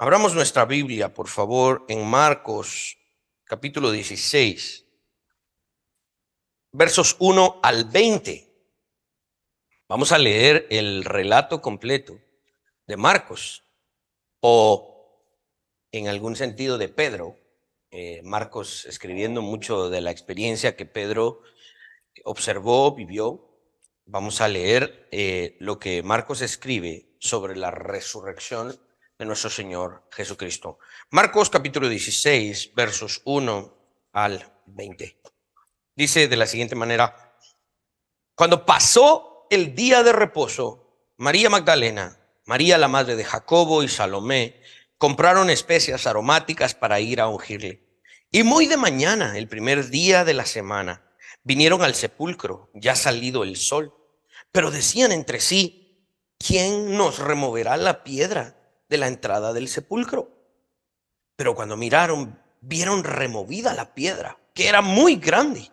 Abramos nuestra Biblia, por favor, en Marcos, capítulo 16, versos 1 al 20. Vamos a leer el relato completo de Marcos, o en algún sentido de Pedro. Marcos escribiendo mucho de la experiencia que Pedro observó, vivió. Vamos a leer lo que Marcos escribe sobre la resurrección de nuestro Señor Jesucristo. Marcos capítulo 16, versos 1 al 20. Dice de la siguiente manera: cuando pasó el día de reposo, María Magdalena, María la madre de Jacobo y Salomé compraron especias aromáticas para ir a ungirle. Y muy de mañana, el primer día de la semana, vinieron al sepulcro, ya salido el sol. Pero decían entre sí: ¿quién nos removerá la piedra de la entrada del sepulcro? Pero cuando miraron, vieron removida la piedra, que era muy grande.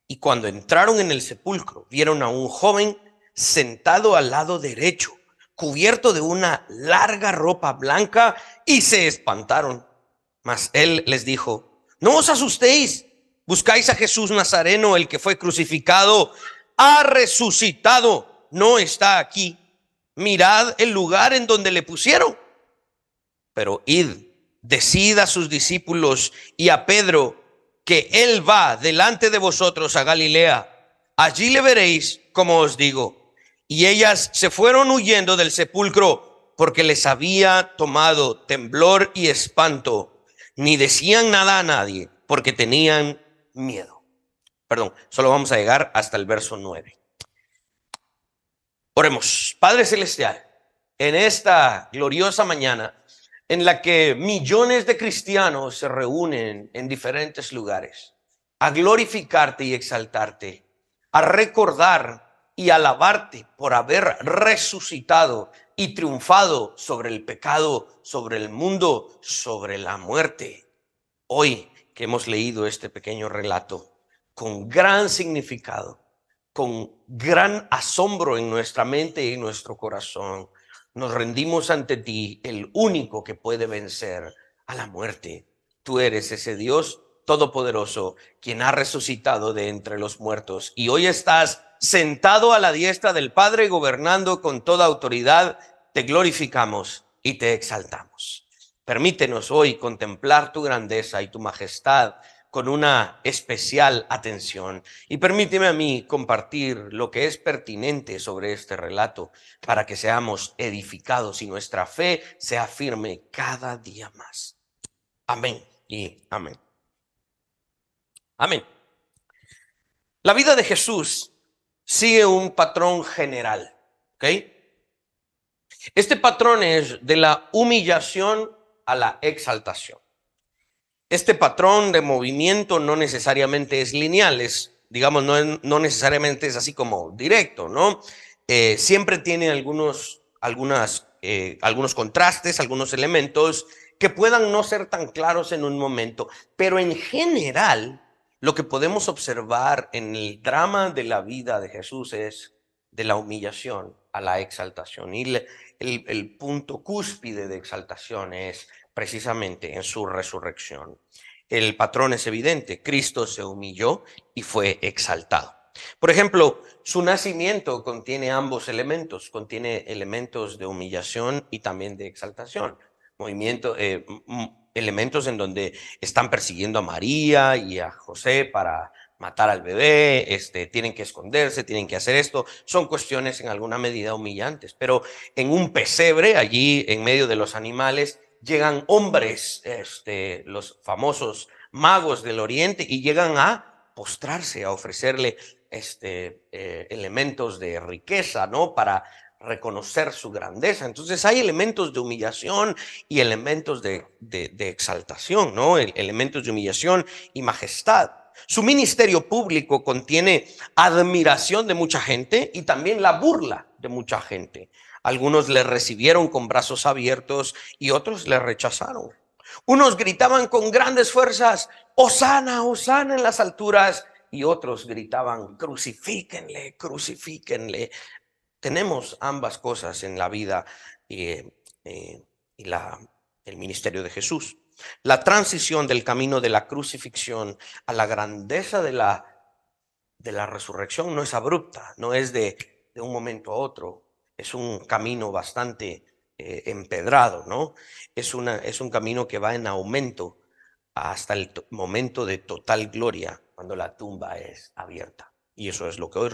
Y cuando entraron en el sepulcro, vieron a un joven sentado al lado derecho, cubierto de una larga ropa blanca, y se espantaron. Mas él les dijo: no os asustéis, buscáis a Jesús Nazareno, el que fue crucificado. Ha resucitado, no está aquí. Mirad el lugar en donde le pusieron. Pero id, decid a sus discípulos y a Pedro que él va delante de vosotros a Galilea. Allí le veréis, como os digo. Y ellas se fueron huyendo del sepulcro, porque les había tomado temblor y espanto. Ni decían nada a nadie, porque tenían miedo. Perdón, solo vamos a llegar hasta el verso 9. Oremos. Padre Celestial, en esta gloriosa mañana en la que millones de cristianos se reúnen en diferentes lugares a glorificarte y exaltarte, a recordar y alabarte por haber resucitado y triunfado sobre el pecado, sobre el mundo, sobre la muerte. Hoy que hemos leído este pequeño relato con gran significado, con gran asombro en nuestra mente y en nuestro corazón, nos rendimos ante ti, el único que puede vencer a la muerte. Tú eres ese Dios todopoderoso, quien ha resucitado de entre los muertos, y hoy estás sentado a la diestra del Padre, gobernando con toda autoridad. Te glorificamos y te exaltamos. Permítenos hoy contemplar tu grandeza y tu majestad con una especial atención, y permíteme a mí compartir lo que es pertinente sobre este relato para que seamos edificados y nuestra fe sea firme cada día más. Amén y amén. Amén. La vida de Jesús sigue un patrón general, ¿ok? Este patrón es de la humillación a la exaltación. Este patrón de movimiento no necesariamente es lineal, digamos, no necesariamente es así como directo, ¿no? Siempre tiene algunos contrastes, algunos elementos que puedan no ser tan claros en un momento, pero en general lo que podemos observar en el drama de la vida de Jesús es de la humillación a la exaltación, y el punto cúspide de exaltación es precisamente en su resurrección. El patrón es evidente: Cristo se humilló y fue exaltado. Por ejemplo, su nacimiento contiene ambos elementos, contiene elementos de humillación y también de exaltación. Elementos en donde están persiguiendo a María y a José para matar al bebé, tienen que esconderse, tienen que hacer esto. Son cuestiones en alguna medida humillantes, pero en un pesebre, allí en medio de los animales, llegan hombres, los famosos magos del oriente, y llegan a postrarse, a ofrecerle elementos de riqueza, ¿no? Para reconocer su grandeza. Entonces hay elementos de humillación y elementos de exaltación, ¿no? Elementos de humillación y majestad. Su ministerio público contiene admiración de mucha gente y también la burla de mucha gente. Algunos le recibieron con brazos abiertos y otros le rechazaron. Unos gritaban con grandes fuerzas: Hosana, Hosana en las alturas, y otros gritaban: crucifíquenle, crucifíquenle. Tenemos ambas cosas en la vida, y la el ministerio de Jesús. La transición del camino de la crucifixión a la grandeza de la resurrección no es abrupta, no es de un momento a otro. Es un camino bastante empedrado, ¿no? Es un camino que va en aumento hasta el momento de total gloria, cuando la tumba es abierta. Y eso es lo que hoy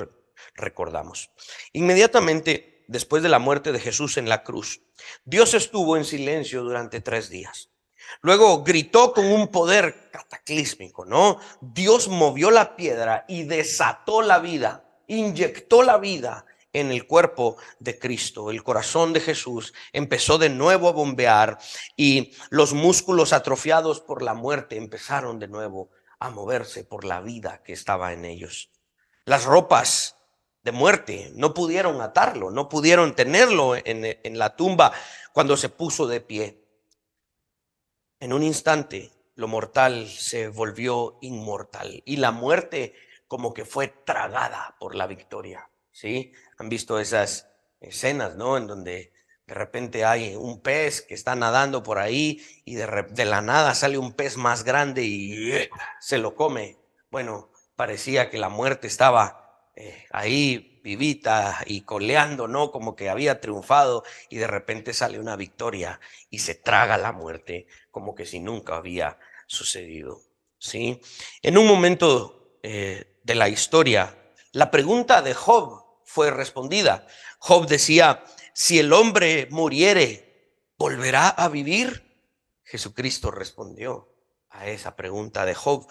recordamos. Inmediatamente después de la muerte de Jesús en la cruz, Dios estuvo en silencio durante 3 días. Luego gritó con un poder cataclísmico, ¿no? Dios movió la piedra y desató la vida, inyectó la vida en el cuerpo de Cristo. El corazón de Jesús empezó de nuevo a bombear y los músculos atrofiados por la muerte empezaron de nuevo a moverse por la vida que estaba en ellos. Las ropas de muerte no pudieron atarlo, no pudieron tenerlo en la tumba cuando se puso de pie. En un instante, lo mortal se volvió inmortal y la muerte como que fue tragada por la victoria. ¿Sí? Han visto esas escenas, ¿no? En donde de repente hay un pez que está nadando por ahí y de la nada sale un pez más grande y se lo come. Bueno, parecía que la muerte estaba ahí vivita y coleando, ¿no? Como que había triunfado y de repente sale una victoria y se traga la muerte como que si nunca había sucedido. ¿Sí? En un momento de la historia, la pregunta de Job fue respondida. Job decía, si el hombre muriere, ¿volverá a vivir? Jesucristo respondió a esa pregunta de Job.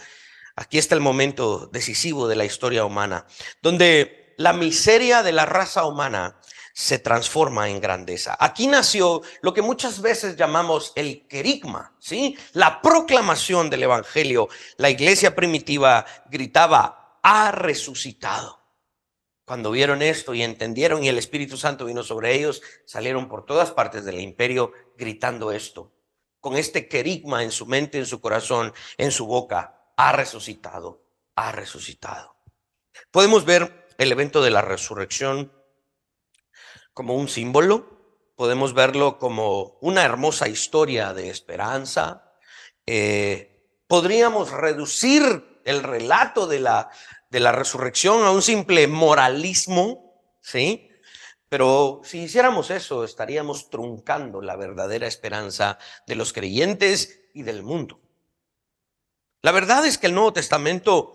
Aquí está el momento decisivo de la historia humana, donde la miseria de la raza humana se transforma en grandeza. Aquí nació lo que muchas veces llamamos el querigma, ¿sí? La proclamación del evangelio. La iglesia primitiva gritaba, ha resucitado. Cuando vieron esto y entendieron y el Espíritu Santo vino sobre ellos, salieron por todas partes del imperio gritando esto, con este querigma en su mente, en su corazón, en su boca, ha resucitado, ha resucitado. Podemos ver el evento de la resurrección como un símbolo, podemos verlo como una hermosa historia de esperanza. Podríamos reducir el relato de la resurrección a un simple moralismo, ¿sí? Pero si hiciéramos eso, estaríamos truncando la verdadera esperanza de los creyentes y del mundo. La verdad es que el Nuevo Testamento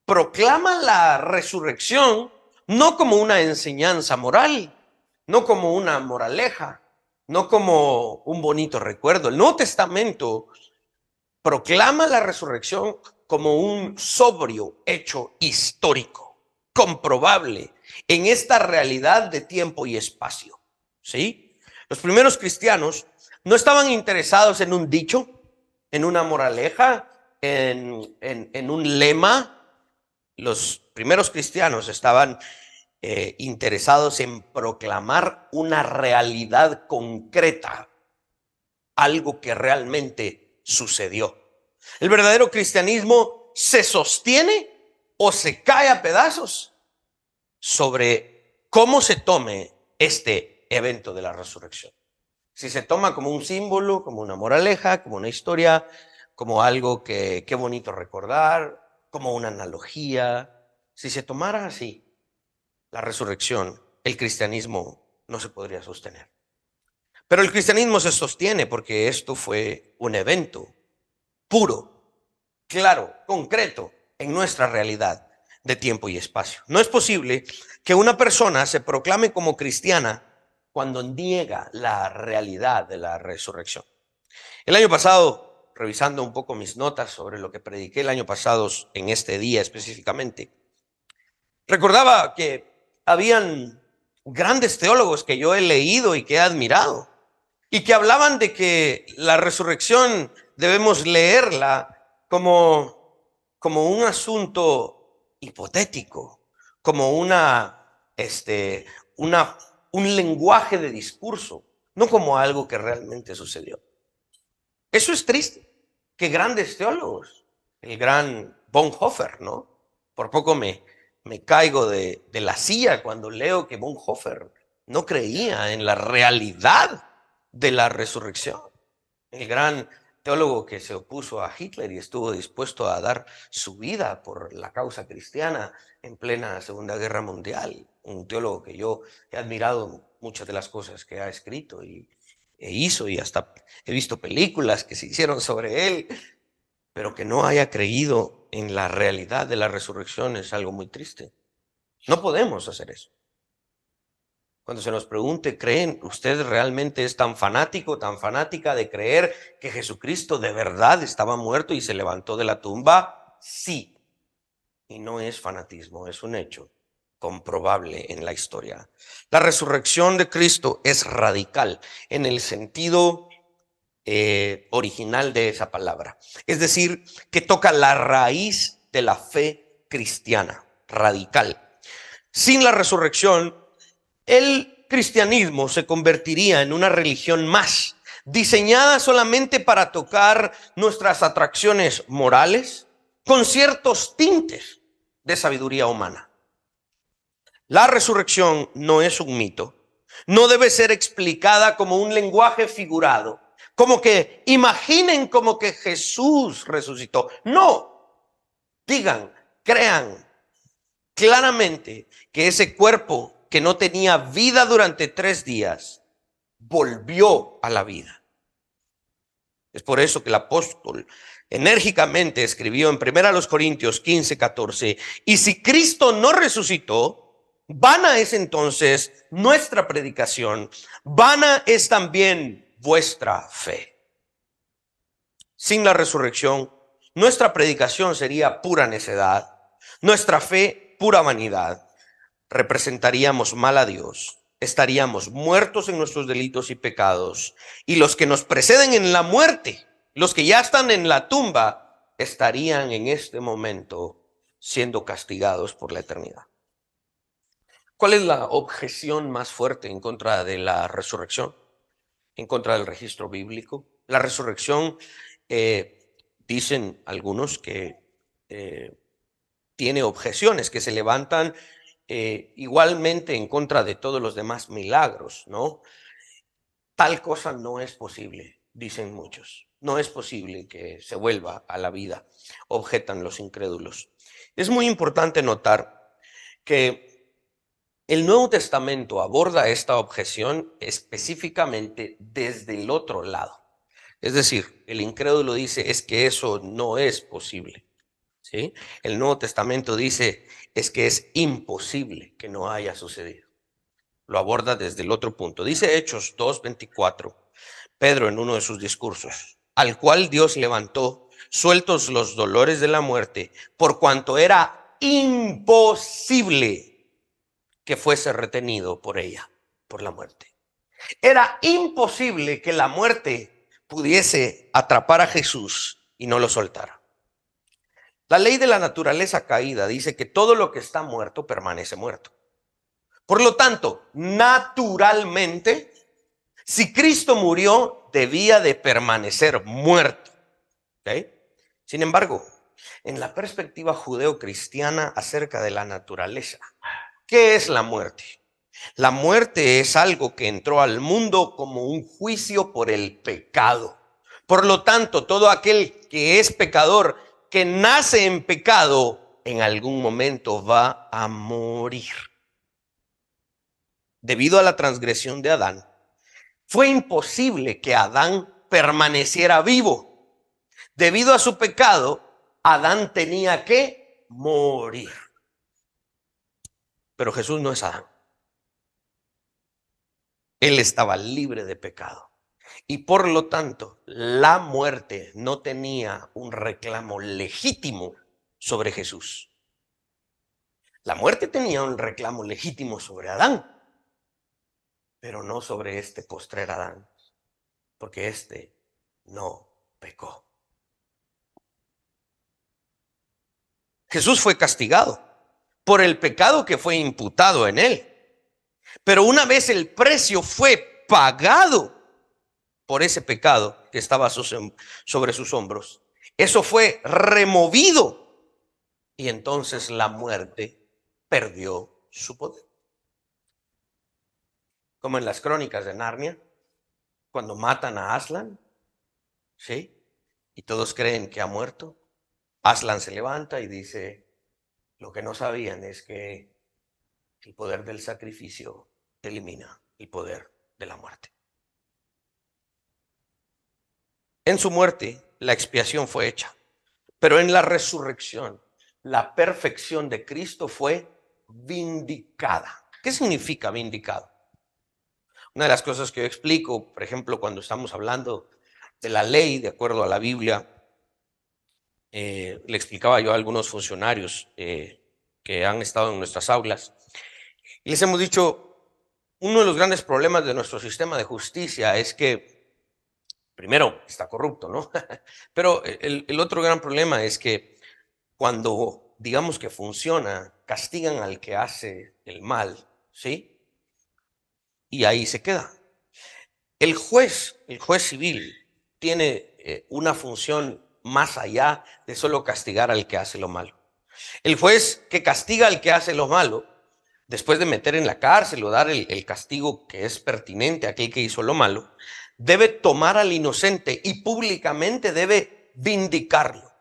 proclama la resurrección no como una enseñanza moral, no como una moraleja, no como un bonito recuerdo. El Nuevo Testamento proclama la resurrección como un sobrio hecho histórico, comprobable en esta realidad de tiempo y espacio. ¿Sí? Los primeros cristianos no estaban interesados en un dicho, en una moraleja, en un lema. Los primeros cristianos estaban interesados en proclamar una realidad concreta, algo que realmente sucedió. El verdadero cristianismo se sostiene o se cae a pedazos sobre cómo se tome este evento de la resurrección. Si se toma como un símbolo, como una moraleja, como una historia, como algo que qué bonito recordar, como una analogía. Si se tomara así la resurrección, el cristianismo no se podría sostener. Pero el cristianismo se sostiene porque esto fue un evento puro, claro, concreto en nuestra realidad de tiempo y espacio. No es posible que una persona se proclame como cristiana cuando niega la realidad de la resurrección. El año pasado, revisando un poco mis notas sobre lo que prediqué el año pasado en este día específicamente, recordaba que habían grandes teólogos que yo he leído y que he admirado y que hablaban de que la resurrección debemos leerla como un asunto hipotético, como un lenguaje de discurso, no como algo que realmente sucedió. Eso es triste, que grandes teólogos, el gran Bonhoeffer, ¿no? Por poco me caigo de la silla cuando leo que Bonhoeffer no creía en la realidad de la resurrección. el gran teólogo que se opuso a Hitler y estuvo dispuesto a dar su vida por la causa cristiana en plena Segunda Guerra Mundial. Un teólogo que yo he admirado muchas de las cosas que ha escrito e hizo, y hasta he visto películas que se hicieron sobre él, pero que no haya creído en la realidad de la resurrección es algo muy triste. No podemos hacer eso. Cuando se nos pregunte, ¿creen usted realmente es tan fanático, tan fanática de creer que Jesucristo de verdad estaba muerto y se levantó de la tumba? Sí. Y no es fanatismo, es un hecho comprobable en la historia. La resurrección de Cristo es radical en el sentido original de esa palabra. Es decir, que toca la raíz de la fe cristiana, radical. Sin la resurrección, el cristianismo se convertiría en una religión más, diseñada solamente para tocar nuestras atracciones morales, con ciertos tintes de sabiduría humana. La resurrección no es un mito, no debe ser explicada como un lenguaje figurado, como que imaginen como que Jesús resucitó. No, digan, crean claramente que ese cuerpo que no tenía vida durante 3 días volvió a la vida. Es por eso que el apóstol enérgicamente escribió en 1 Corintios 15:14, y si Cristo no resucitó, vana es entonces nuestra predicación, vana es también vuestra fe. Sin la resurrección, nuestra predicación sería pura necedad, nuestra fe pura vanidad. Representaríamos mal a Dios, estaríamos muertos en nuestros delitos y pecados, y los que nos preceden en la muerte, los que ya están en la tumba, estarían en este momento siendo castigados por la eternidad. ¿Cuál es la objeción más fuerte en contra de la resurrección? En contra del registro bíblico. La resurrección, dicen algunos que tiene objeciones que se levantan igualmente en contra de todos los demás milagros, ¿no? Tal cosa no es posible, dicen muchos. No es posible que se vuelva a la vida, objetan los incrédulos. Es muy importante notar que el Nuevo Testamento aborda esta objeción específicamente desde el otro lado. Es decir, el incrédulo dice, es que eso no es posible. ¿Sí? El Nuevo Testamento dice, es que es imposible que no haya sucedido. Lo aborda desde el otro punto. Dice Hechos 2:24, Pedro en uno de sus discursos, al cual Dios levantó, sueltos los dolores de la muerte, por cuanto era imposible que fuese retenido por ella, por la muerte. Era imposible que la muerte pudiese atrapar a Jesús y no lo soltara. La ley de la naturaleza caída dice que todo lo que está muerto permanece muerto. Por lo tanto, naturalmente, si Cristo murió, debía de permanecer muerto. ¿Okay? Sin embargo, en la perspectiva judeocristiana acerca de la naturaleza, ¿qué es la muerte? La muerte es algo que entró al mundo como un juicio por el pecado. Por lo tanto, todo aquel que es pecador, que nace en pecado, en algún momento va a morir. Debido a la transgresión de Adán, fue imposible que Adán permaneciera vivo. Debido a su pecado, Adán tenía que morir. Pero Jesús no es Adán. Él estaba libre de pecado. Y por lo tanto, la muerte no tenía un reclamo legítimo sobre Jesús. La muerte tenía un reclamo legítimo sobre Adán, pero no sobre este postrer Adán, porque este no pecó. Jesús fue castigado por el pecado que fue imputado en él. Pero una vez el precio fue pagado por ese pecado que estaba sobre sus hombros, eso fue removido y entonces la muerte perdió su poder. Como en las crónicas de Narnia, cuando matan a Aslan, ¿sí? Y todos creen que ha muerto. Aslan se levanta y dice, lo que no sabían es que el poder del sacrificio elimina el poder de la muerte. En su muerte, la expiación fue hecha, pero en la resurrección, la perfección de Cristo fue vindicada. ¿Qué significa vindicado? Una de las cosas que yo explico, por ejemplo, cuando estamos hablando de la ley, de acuerdo a la Biblia, le explicaba yo a algunos funcionarios que han estado en nuestras aulas, y les hemos dicho, uno de los grandes problemas de nuestro sistema de justicia es que, primero, está corrupto, ¿no? Pero el otro gran problema es que cuando, digamos que funciona, castigan al que hace el mal, ¿sí? Y ahí se queda. El juez civil, tiene una función más allá de solo castigar al que hace lo malo. El juez que castiga al que hace lo malo, después de meter en la cárcel o dar el castigo que es pertinente a aquel que hizo lo malo, debe tomar al inocente y públicamente debe vindicarlo.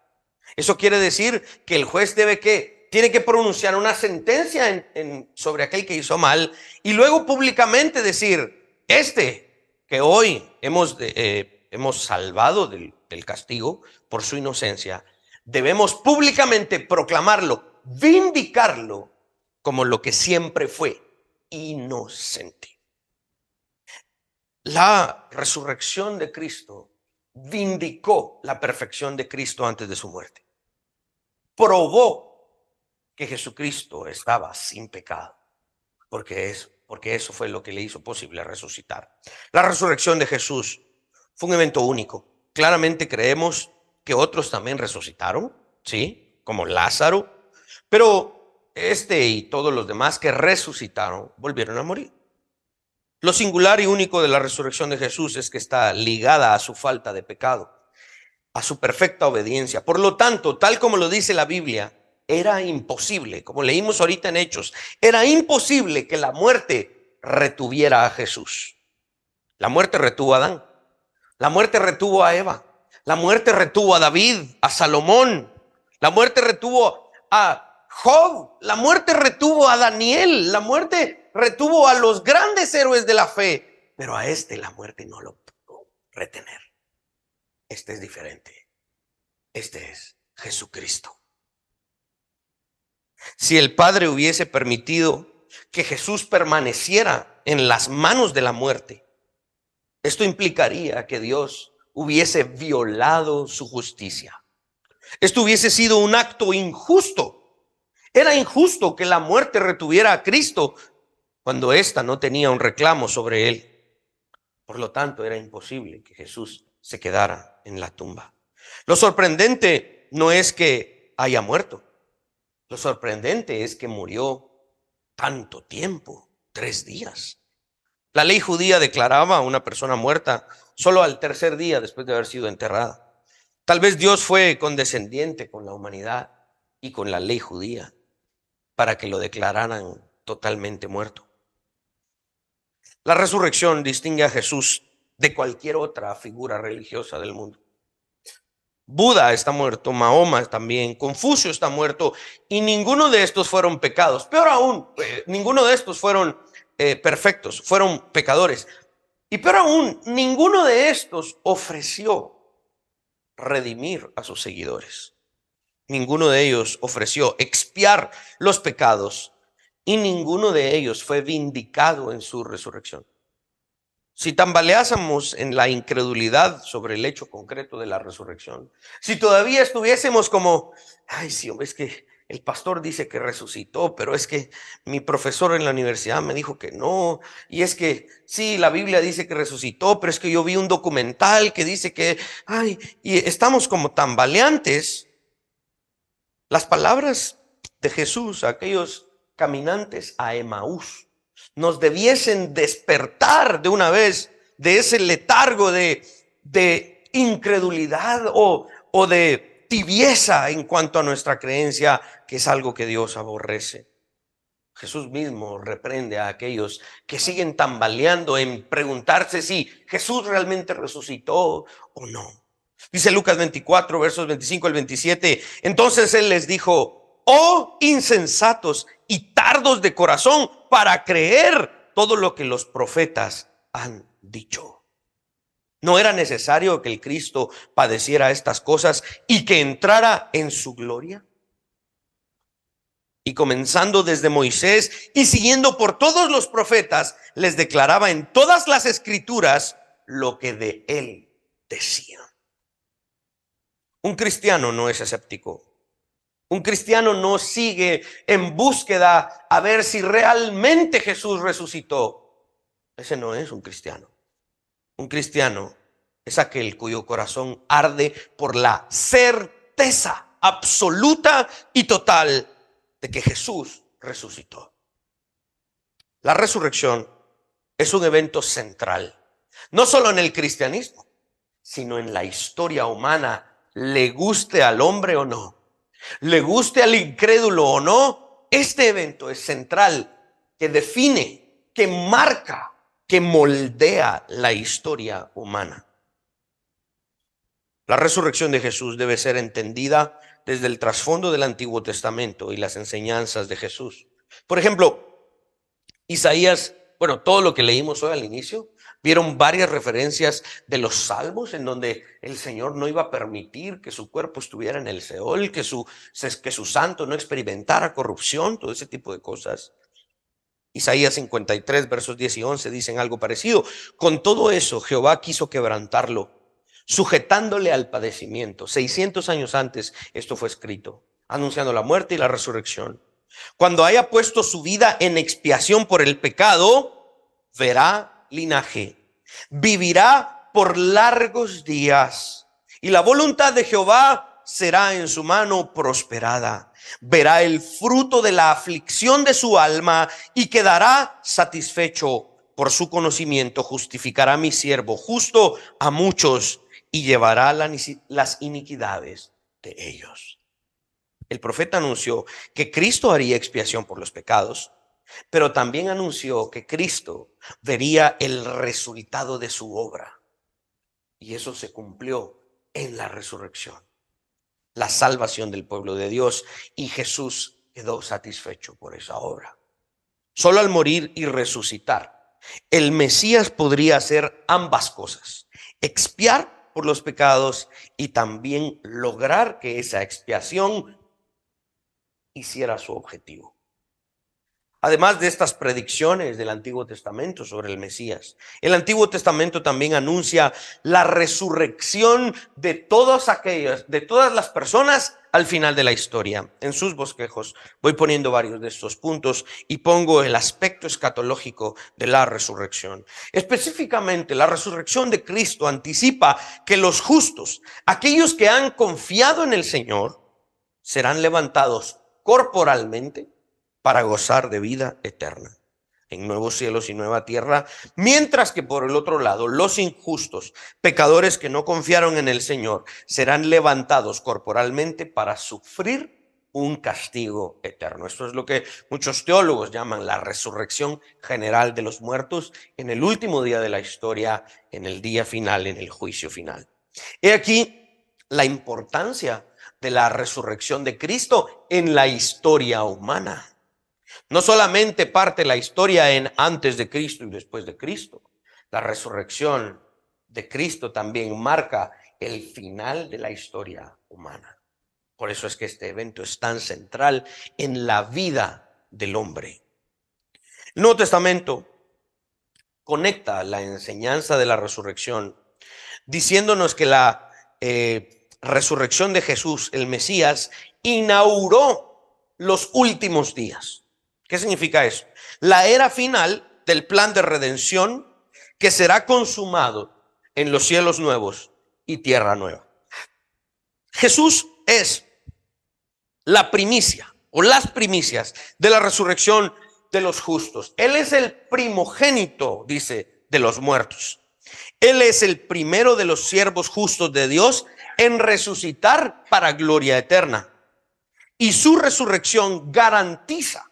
Eso quiere decir que el juez tiene que pronunciar una sentencia sobre aquel que hizo mal y luego públicamente decir, que hoy hemos salvado del castigo por su inocencia, debemos públicamente proclamarlo, vindicarlo como lo que siempre fue, inocente. La resurrección de Cristo vindicó la perfección de Cristo antes de su muerte. Probó que Jesucristo estaba sin pecado, porque eso fue lo que le hizo posible resucitar. La resurrección de Jesús fue un evento único. Claramente creemos que otros también resucitaron, ¿sí? Como Lázaro, pero este y todos los demás que resucitaron volvieron a morir. Lo singular y único de la resurrección de Jesús es que está ligada a su falta de pecado, a su perfecta obediencia. Por lo tanto, tal como lo dice la Biblia, era imposible, como leímos ahorita en Hechos, era imposible que la muerte retuviera a Jesús. La muerte retuvo a Adán, la muerte retuvo a Eva, la muerte retuvo a David, a Salomón, la muerte retuvo a Job, la muerte retuvo a Daniel, la muerte retuvo a los grandes héroes de la fe, pero a la muerte no lo pudo retener. Este es diferente. Este es Jesucristo. Si el Padre hubiese permitido que Jesús permaneciera en las manos de la muerte, esto implicaría que Dios hubiese violado su justicia. Esto hubiese sido un acto injusto. Era injusto que la muerte retuviera a Cristo cuando ésta no tenía un reclamo sobre él. Por lo tanto, era imposible que Jesús se quedara en la tumba. Lo sorprendente no es que haya muerto. Lo sorprendente es que murió tanto tiempo, 3 días. La ley judía declaraba a una persona muerta solo al tercer día después de haber sido enterrada. Tal vez Dios fue condescendiente con la humanidad y con la ley judía para que lo declararan totalmente muerto. La resurrección distingue a Jesús de cualquier otra figura religiosa del mundo. Buda está muerto, Mahoma también, Confucio está muerto, y ninguno de estos fueron pecados. Peor aún, ninguno de estos fueron perfectos, fueron pecadores. Y peor aún, ninguno de estos ofreció redimir a sus seguidores. Ninguno de ellos ofreció expiar los pecados y ninguno de ellos fue vindicado en su resurrección. Si tambaleásemos en la incredulidad sobre el hecho concreto de la resurrección, si todavía estuviésemos como, ay, sí, hombre, es que el pastor dice que resucitó, pero es que mi profesor en la universidad me dijo que no, y es que sí, la Biblia dice que resucitó, pero es que yo vi un documental que dice que, ay, y estamos como tambaleantes. Las palabras de Jesús a aquellos caminantes a Emaús nos debiesen despertar de una vez de ese letargo de incredulidad o de tibieza en cuanto a nuestra creencia, que es algo que Dios aborrece. Jesús mismo reprende a aquellos que siguen tambaleando en preguntarse si Jesús realmente resucitó o no. Dice Lucas 24, versos 25 al 27. Entonces él les dijo: oh insensatos y tardos de corazón para creer todo lo que los profetas han dicho. ¿No era necesario que el Cristo padeciera estas cosas y que entrara en su gloria? Y comenzando desde Moisés y siguiendo por todos los profetas, les declaraba en todas las escrituras lo que de él decían. Un cristiano no es escéptico. Un cristiano no sigue en búsqueda a ver si realmente Jesús resucitó. Ese no es un cristiano. Un cristiano es aquel cuyo corazón arde por la certeza absoluta y total de que Jesús resucitó. La resurrección es un evento central, no solo en el cristianismo, sino en la historia humana, le guste al hombre o no, le guste al incrédulo o no. Este evento es central, que define, que marca, que moldea la historia humana. La resurrección de Jesús debe ser entendida desde el trasfondo del Antiguo Testamento y las enseñanzas de Jesús. Por ejemplo, Isaías, todo lo que leímos hoy al inicio, vieron varias referencias de los salmos en donde el Señor no iba a permitir que su cuerpo estuviera en el Seol, que su santo no experimentara corrupción, todo ese tipo de cosas. Isaías 53, versos 10 y 11 dicen algo parecido. Con todo eso, Jehová quiso quebrantarlo, sujetándole al padecimiento. 600 años antes esto fue escrito, anunciando la muerte y la resurrección. Cuando haya puesto su vida en expiación por el pecado, verá linaje, vivirá por largos días, y la voluntad de Jehová será en su mano prosperada. Verá el fruto de la aflicción de su alma y quedará satisfecho. Por su conocimiento justificará mi siervo justo a muchos y llevará las iniquidades de ellos. El profeta anunció que Cristo haría expiación por los pecados, pero también anunció que Cristo vería el resultado de su obra. Y eso se cumplió en la resurrección, la salvación del pueblo de Dios, y Jesús quedó satisfecho por esa obra. Solo al morir y resucitar, el Mesías podría hacer ambas cosas: expiar por los pecados y también lograr que esa expiación hiciera su objetivo. Además de estas predicciones del Antiguo Testamento sobre el Mesías, el Antiguo Testamento también anuncia la resurrección de todas las personas al final de la historia. En sus bosquejos voy poniendo varios de estos puntos y pongo el aspecto escatológico de la resurrección. Específicamente, la resurrección de Cristo anticipa que los justos, aquellos que han confiado en el Señor, serán levantados corporalmente para gozar de vida eterna en nuevos cielos y nueva tierra, mientras que por el otro lado los injustos, pecadores que no confiaron en el Señor, serán levantados corporalmente para sufrir un castigo eterno. Esto es lo que muchos teólogos llaman la resurrección general de los muertos en el último día de la historia, en el día final, en el juicio final. He aquí la importancia de la resurrección de Cristo en la historia humana. No solamente parte la historia en antes de Cristo y después de Cristo. La resurrección de Cristo también marca el final de la historia humana. Por eso es que este evento es tan central en la vida del hombre. El Nuevo Testamento conecta la enseñanza de la resurrección diciéndonos que la resurrección de Jesús, el Mesías, inauguró los últimos días. ¿Qué significa eso? La era final del plan de redención que será consumado en los cielos nuevos y tierra nueva. Jesús es la primicia o las primicias de la resurrección de los justos. Él es el primogénito, dice, de los muertos. Él es el primero de los siervos justos de Dios en resucitar para gloria eterna. Y su resurrección garantiza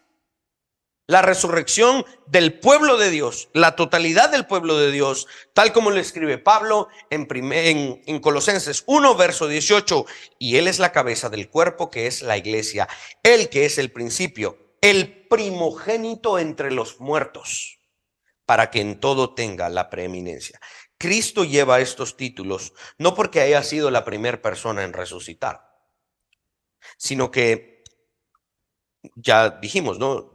La resurrección del pueblo de Dios, la totalidad del pueblo de Dios, tal como lo escribe Pablo en Colosenses 1, verso 18. Y Él es la cabeza del cuerpo, que es la iglesia. Él que es el principio, el primogénito entre los muertos, para que en todo tenga la preeminencia. Cristo lleva estos títulos no porque haya sido la primera persona en resucitar, sino que ya dijimos, ¿no?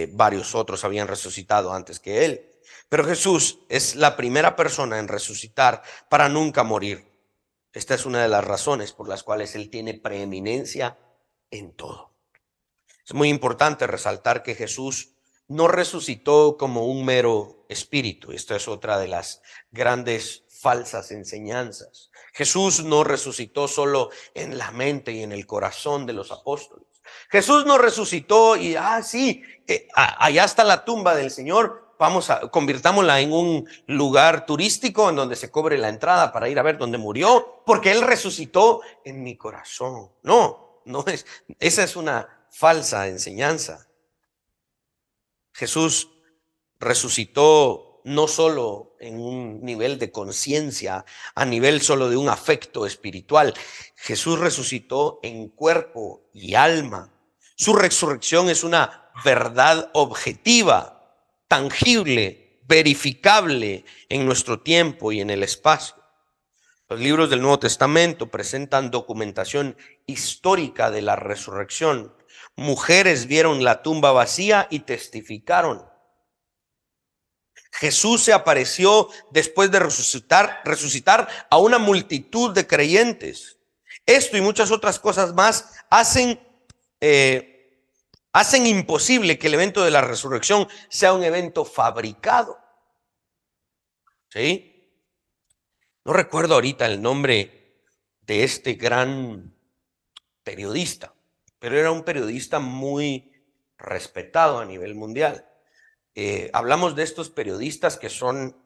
Varios otros habían resucitado antes que él. Pero Jesús es la primera persona en resucitar para nunca morir. Esta es una de las razones por las cuales él tiene preeminencia en todo. Es muy importante resaltar que Jesús no resucitó como un mero espíritu. Esta es otra de las grandes falsas enseñanzas. Jesús no resucitó solo en la mente y en el corazón de los apóstoles. Jesús no resucitó y, sí, allá está la tumba del Señor. Convirtámosla en un lugar turístico en donde se cobre la entrada para ir a ver dónde murió, porque Él resucitó en mi corazón. No, no es, esa es una falsa enseñanza. Jesús resucitó no solo en un nivel de conciencia, a nivel solo de un afecto espiritual. Jesús resucitó en cuerpo y alma. Su resurrección es una verdad objetiva, tangible, verificable en nuestro tiempo y en el espacio. Los libros del Nuevo Testamento presentan documentación histórica de la resurrección. Mujeres vieron la tumba vacía y testificaron. Jesús se apareció después de resucitar a una multitud de creyentes. Esto y muchas otras cosas más hacen imposible que el evento de la resurrección sea un evento fabricado. ¿Sí? No recuerdo ahorita el nombre de este gran periodista, pero era un periodista muy respetado a nivel mundial. Hablamos de estos periodistas que son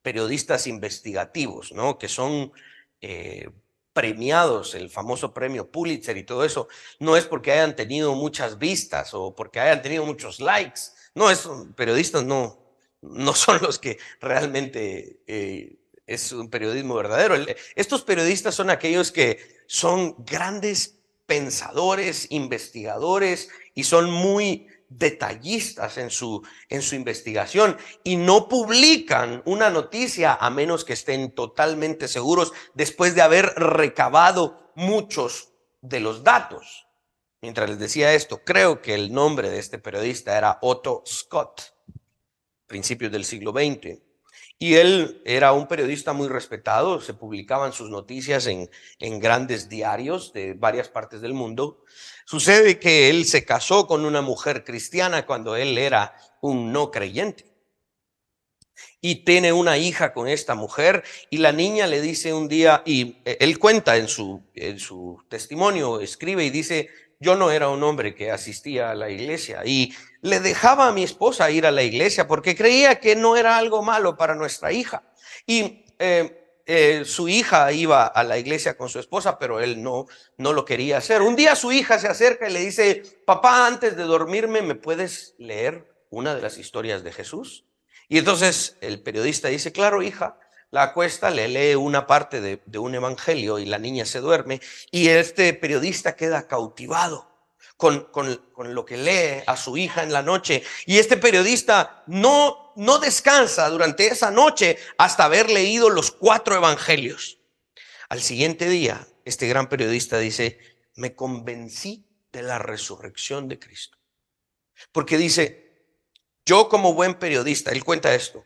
periodistas investigativos, ¿no? Que son premiados, el famoso premio Pulitzer y todo eso. No es porque hayan tenido muchas vistas o porque hayan tenido muchos likes. No, periodistas no son los que realmente es un periodismo verdadero. Estos periodistas son aquellos que son grandes pensadores, investigadores y son muy detallistas en su investigación y no publican una noticia a menos que estén totalmente seguros después de haber recabado muchos de los datos. Mientras les decía esto, creo que el nombre de este periodista era Otto Scott, principios del siglo XX. Y él era un periodista muy respetado, se publicaban sus noticias en grandes diarios de varias partes del mundo. Sucede que él se casó con una mujer cristiana cuando él era un no creyente. Y tiene una hija con esta mujer y la niña le dice un día, y él cuenta en su testimonio, escribe y dice, yo no era un hombre que asistía a la iglesia y le dejaba a mi esposa ir a la iglesia porque creía que no era algo malo para nuestra hija. Y su hija iba a la iglesia con su esposa, pero él no lo quería hacer. Un día su hija se acerca y le dice, papá, antes de dormirme, ¿me puedes leer una de las historias de Jesús? Y entonces el periodista dice, claro, hija. La acuesta, le lee una parte de un evangelio y la niña se duerme y este periodista queda cautivado con lo que lee a su hija en la noche. Y este periodista no descansa durante esa noche hasta haber leído los 4 evangelios. Al siguiente día, este gran periodista dice, me convencí de la resurrección de Cristo. Porque dice, yo como buen periodista, él cuenta esto,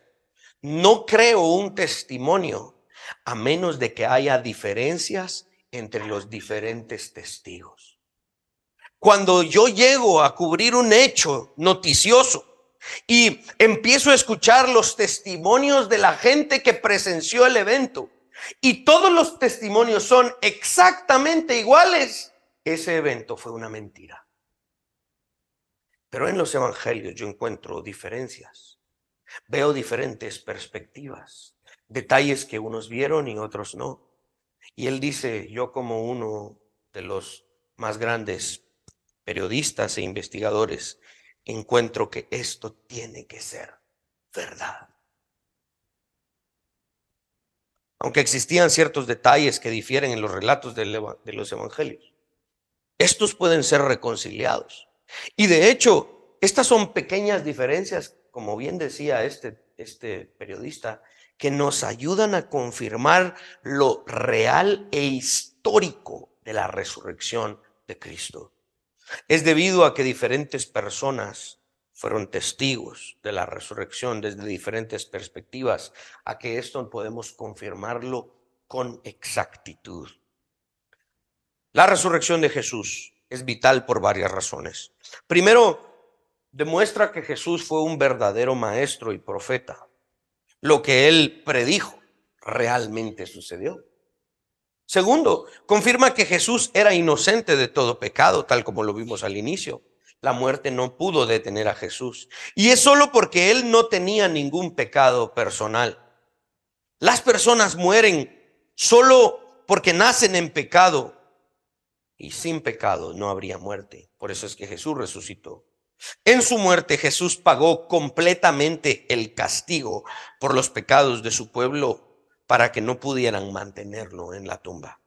no creo un testimonio a menos de que haya diferencias entre los diferentes testigos. Cuando yo llego a cubrir un hecho noticioso y empiezo a escuchar los testimonios de la gente que presenció el evento y todos los testimonios son exactamente iguales, ese evento fue una mentira. Pero en los evangelios yo encuentro diferencias. Veo diferentes perspectivas, detalles que unos vieron y otros no. Y él dice, yo como uno de los más grandes periodistas e investigadores, encuentro que esto tiene que ser verdad. Aunque existían ciertos detalles que difieren en los relatos de los evangelios, estos pueden ser reconciliados. Y de hecho, estas son pequeñas diferencias, como bien decía este periodista, que nos ayudan a confirmar lo real e histórico de la resurrección de Cristo. Es debido a que diferentes personas fueron testigos de la resurrección desde diferentes perspectivas, a que esto podemos confirmarlo con exactitud. La resurrección de Jesús es vital por varias razones. Primero, demuestra que Jesús fue un verdadero maestro y profeta. Lo que él predijo realmente sucedió. Segundo, confirma que Jesús era inocente de todo pecado, tal como lo vimos al inicio. La muerte no pudo detener a Jesús. Y es solo porque él no tenía ningún pecado personal. Las personas mueren solo porque nacen en pecado. Y sin pecado no habría muerte. Por eso es que Jesús resucitó. En su muerte Jesús pagó completamente el castigo por los pecados de su pueblo para que no pudieran mantenerlo en la tumba.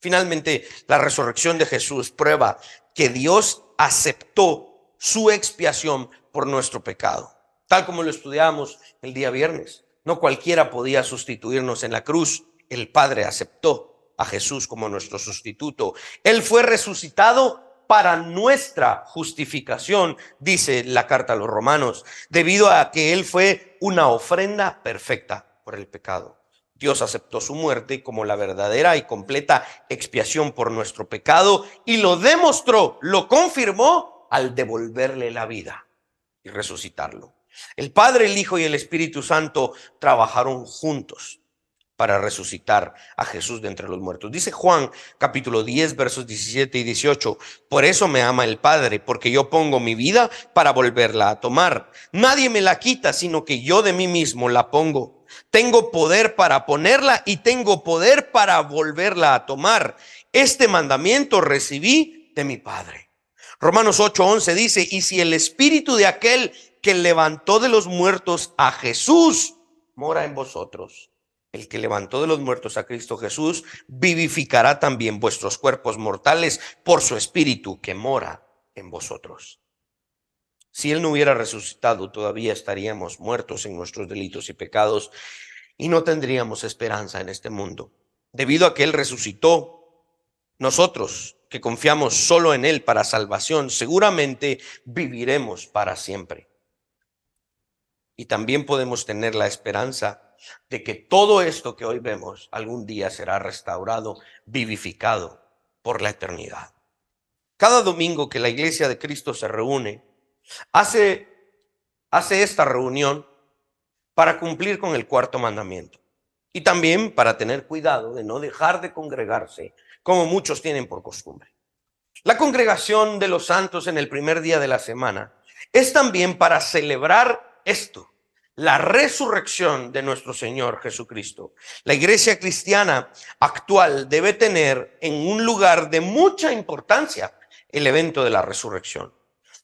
Finalmente, la resurrección de Jesús prueba que Dios aceptó su expiación por nuestro pecado. Tal como lo estudiamos el día viernes, no cualquiera podía sustituirnos en la cruz. El Padre aceptó a Jesús como nuestro sustituto. Él fue resucitado para nuestra justificación, dice la carta a los Romanos, debido a que Él fue una ofrenda perfecta por el pecado. Dios aceptó su muerte como la verdadera y completa expiación por nuestro pecado y lo demostró, lo confirmó al devolverle la vida y resucitarlo. El Padre, el Hijo y el Espíritu Santo trabajaron juntos para resucitar a Jesús de entre los muertos. Dice Juan capítulo 10 versos 17 y 18, por eso me ama el Padre, porque yo pongo mi vida para volverla a tomar. Nadie me la quita, sino que yo de mí mismo la pongo. Tengo poder para ponerla y tengo poder para volverla a tomar. Este mandamiento recibí de mi Padre. Romanos 8:11 dice, y si el espíritu de aquel que levantó de los muertos a Jesús mora en vosotros, el que levantó de los muertos a Cristo Jesús vivificará también vuestros cuerpos mortales por su espíritu que mora en vosotros. Si Él no hubiera resucitado, todavía estaríamos muertos en nuestros delitos y pecados y no tendríamos esperanza en este mundo. Debido a que Él resucitó, nosotros que confiamos solo en Él para salvación, seguramente viviremos para siempre. Y también podemos tener la esperanza de que todo esto que hoy vemos algún día será restaurado, vivificado por la eternidad. Cada domingo que la Iglesia de Cristo se reúne, hace esta reunión para cumplir con el cuarto mandamiento y también para tener cuidado de no dejar de congregarse como muchos tienen por costumbre. La congregación de los santos en el primer día de la semana es también para celebrar esto, la resurrección de nuestro Señor Jesucristo. La iglesia cristiana actual debe tener en un lugar de mucha importancia el evento de la resurrección.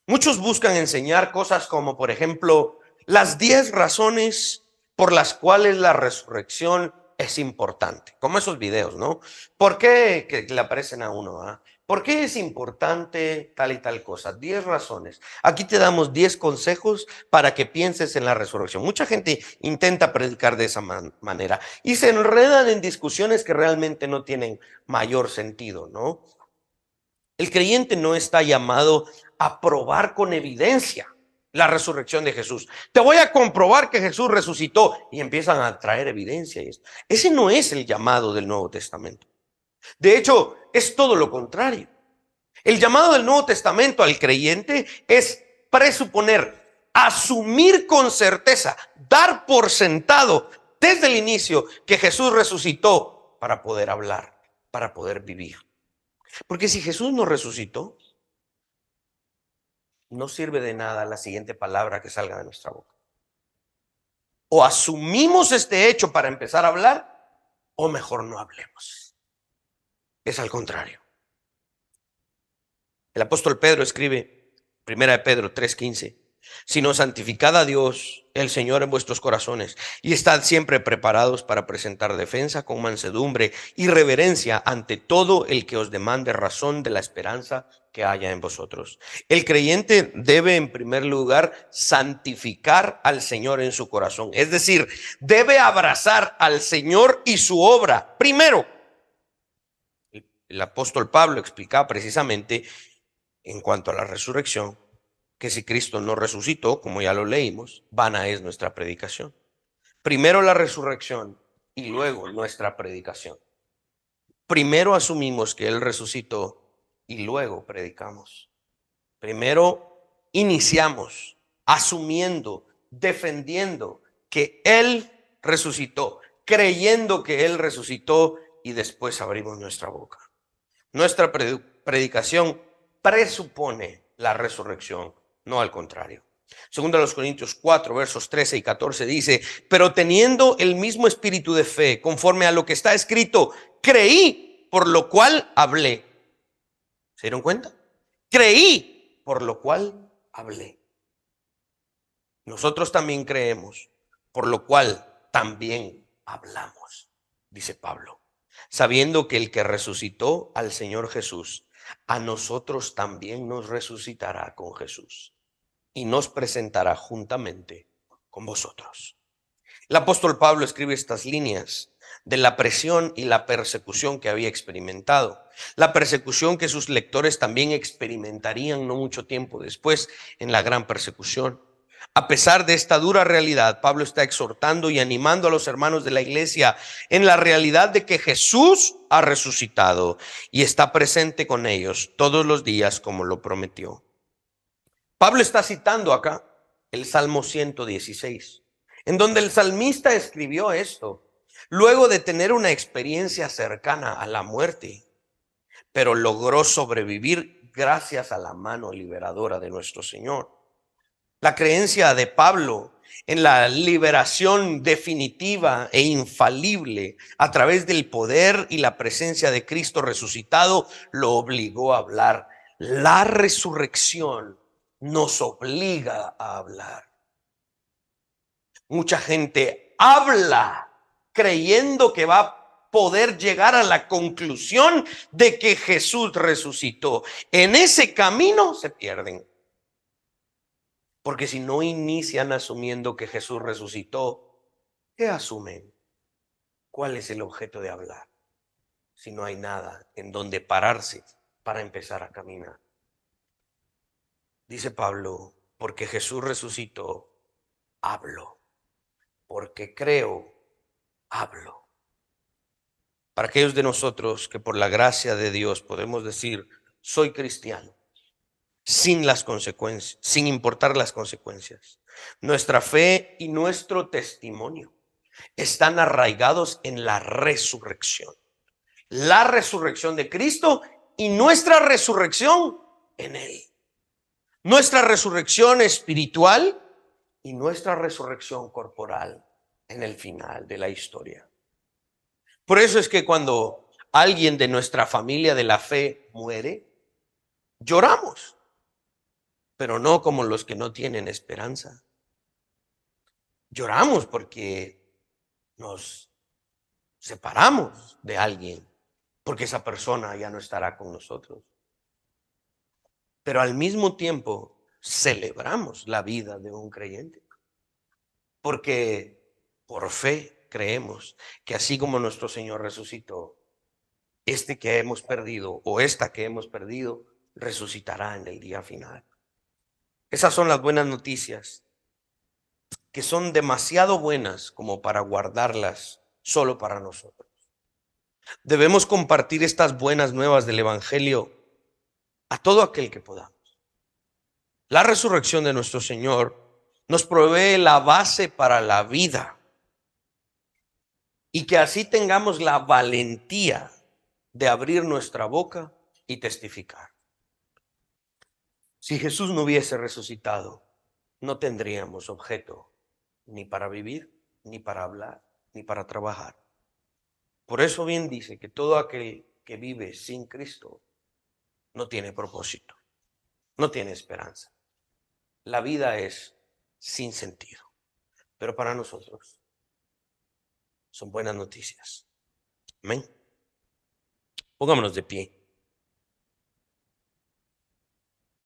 Muchos buscan enseñar cosas como, por ejemplo, las 10 razones por las cuales la resurrección es importante, como esos videos, ¿no? ¿Por qué que le aparecen a uno? ¿Ah? ¿Por qué es importante tal y tal cosa? 10 razones. Aquí te damos 10 consejos para que pienses en la resurrección. Mucha gente intenta predicar de esa manera y se enredan en discusiones que realmente no tienen mayor sentido, ¿no? El creyente no está llamado a probar con evidencia la resurrección de Jesús. Te voy a comprobar que Jesús resucitó y empiezan a traer evidencia. Ese no es el llamado del Nuevo Testamento. De hecho, es todo lo contrario. El llamado del Nuevo Testamento al creyente es presuponer, asumir con certeza, dar por sentado desde el inicio que Jesús resucitó para poder hablar, para poder vivir. Porque si Jesús no resucitó, no sirve de nada la siguiente palabra que salga de nuestra boca. O asumimos este hecho para empezar a hablar, o mejor no hablemos. Es al contrario. El apóstol Pedro escribe, primera de Pedro 3:15, sino santificad a Dios, el Señor, en vuestros corazones, y estad siempre preparados para presentar defensa con mansedumbre y reverencia ante todo el que os demande razón de la esperanza que haya en vosotros. El creyente debe, en primer lugar, santificar al Señor en su corazón, es decir, debe abrazar al Señor y su obra primero. El apóstol Pablo explicaba precisamente en cuanto a la resurrección, que si Cristo no resucitó, como ya lo leímos, vana es nuestra predicación. Primero la resurrección y luego nuestra predicación. Primero asumimos que Él resucitó y luego predicamos. Primero iniciamos asumiendo, defendiendo que Él resucitó, creyendo que Él resucitó y después abrimos nuestra boca. Nuestra predicación presupone la resurrección, no al contrario. Segundo a los Corintios 4, versos 13 y 14 dice, pero teniendo el mismo espíritu de fe, conforme a lo que está escrito, creí, por lo cual hablé. ¿Se dieron cuenta? Creí, por lo cual hablé. Nosotros también creemos, por lo cual también hablamos, dice Pablo, sabiendo que el que resucitó al Señor Jesús, a nosotros también nos resucitará con Jesús y nos presentará juntamente con vosotros. El apóstol Pablo escribe estas líneas de la presión y la persecución que había experimentado, la persecución que sus lectores también experimentarían no mucho tiempo después en la gran persecución. A pesar de esta dura realidad, Pablo está exhortando y animando a los hermanos de la iglesia en la realidad de que Jesús ha resucitado y está presente con ellos todos los días como lo prometió. Pablo está citando acá el Salmo 116, en donde el salmista escribió esto, luego de tener una experiencia cercana a la muerte, pero logró sobrevivir gracias a la mano liberadora de nuestro Señor. La creencia de Pablo en la liberación definitiva e infalible a través del poder y la presencia de Cristo resucitado lo obligó a hablar. La resurrección nos obliga a hablar. Mucha gente habla creyendo que va a poder llegar a la conclusión de que Jesús resucitó. En ese camino se pierden. Porque si no inician asumiendo que Jesús resucitó, ¿qué asumen? ¿Cuál es el objeto de hablar? Si no hay nada en donde pararse para empezar a caminar. Dice Pablo, porque Jesús resucitó, hablo. Porque creo, hablo. Para aquellos de nosotros que por la gracia de Dios podemos decir, soy cristiano, sin las consecuencias, sin importar las consecuencias. Nuestra fe y nuestro testimonio están arraigados en la resurrección. La resurrección de Cristo y nuestra resurrección en Él. Nuestra resurrección espiritual y nuestra resurrección corporal en el final de la historia. Por eso es que cuando alguien de nuestra familia de la fe muere, lloramos, pero no como los que no tienen esperanza. Lloramos porque nos separamos de alguien, porque esa persona ya no estará con nosotros. Pero al mismo tiempo celebramos la vida de un creyente, porque por fe creemos que así como nuestro Señor resucitó, este que hemos perdido o esta que hemos perdido resucitará en el día final. Esas son las buenas noticias, que son demasiado buenas como para guardarlas solo para nosotros. Debemos compartir estas buenas nuevas del Evangelio a todo aquel que podamos. La resurrección de nuestro Señor nos provee la base para la vida y que así tengamos la valentía de abrir nuestra boca y testificar. Si Jesús no hubiese resucitado, no tendríamos objeto ni para vivir, ni para hablar, ni para trabajar. Por eso bien dice que todo aquel que vive sin Cristo no tiene propósito. no tiene esperanza. La vida es sin sentido. Pero para nosotros son buenas noticias. Amén. Pongámonos de pie.